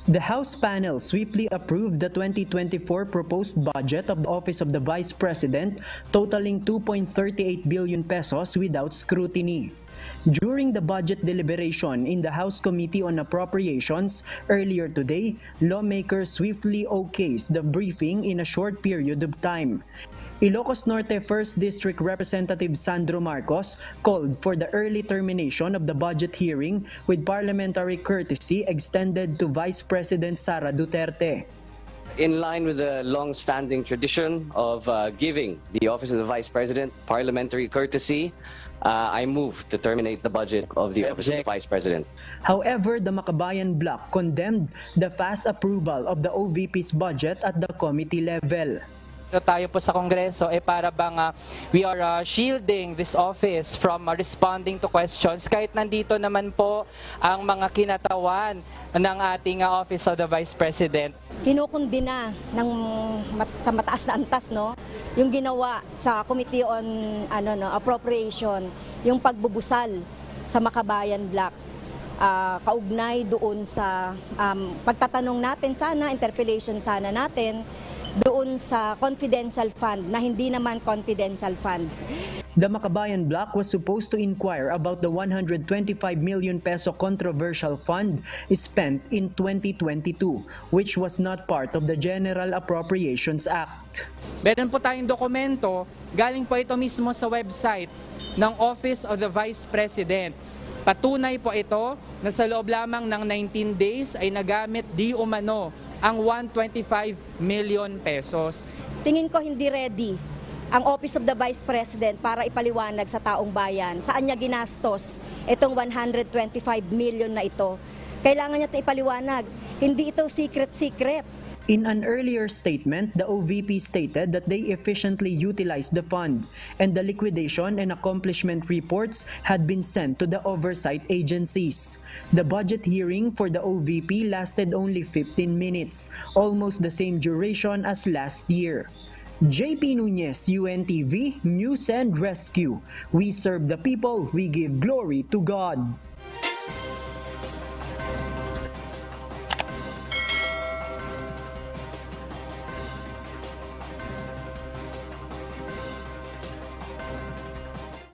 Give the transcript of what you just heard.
The House panel swiftly approved the 2024 proposed budget of the Office of the Vice President, totaling 2.38 billion pesos without scrutiny. During the budget deliberation in the House Committee on Appropriations earlier today, lawmakers swiftly okayed the briefing in a short period of time. Ilocos Norte 1st District Representative Sandro Marcos called for the early termination of the budget hearing with parliamentary courtesy extended to Vice President Sara Duterte. In line with the long-standing tradition of giving the Office of the Vice President parliamentary courtesy, I move to terminate the budget of the Office of the Vice President. However, the Makabayan Bloc condemned the fast approval of the OVP's budget at the committee level. Tayo po sa Kongreso para bang we are shielding this office from responding to questions kahit nandito naman po ang mga kinatawan ng ating Office of the Vice President. Kinukundina sa mataas na antas yung ginawa sa Committee on Appropriation, yung pagbubusal sa Makabayan Bloc. Kaugnay doon sa pagtatanong natin sana, interpellation sana natin doon sa confidential fund na hindi naman confidential fund. The Makabayan Bloc was supposed to inquire about the 125 million peso controversial fund spent in 2022, which was not part of the General Appropriations Act. Meron po tayong dokumento, galing po ito mismo sa website ng Office of the Vice President. Patunay po ito na sa loob lamang ng 19 days ay nagamit di umano ang 125 million pesos. Tingin ko hindi ready ang Office of the Vice President para ipaliwanag sa taong bayan saan niya ginastos itong 125 million na ito. Kailangan niya ito ipaliwanag. Hindi ito secret-secret. In an earlier statement, the OVP stated that they efficiently utilized the fund and the liquidation and accomplishment reports had been sent to the oversight agencies. The budget hearing for the OVP lasted only 15 minutes, almost the same duration as last year. JP Nunez, UNTV, News and Rescue. We serve the people, we give glory to God.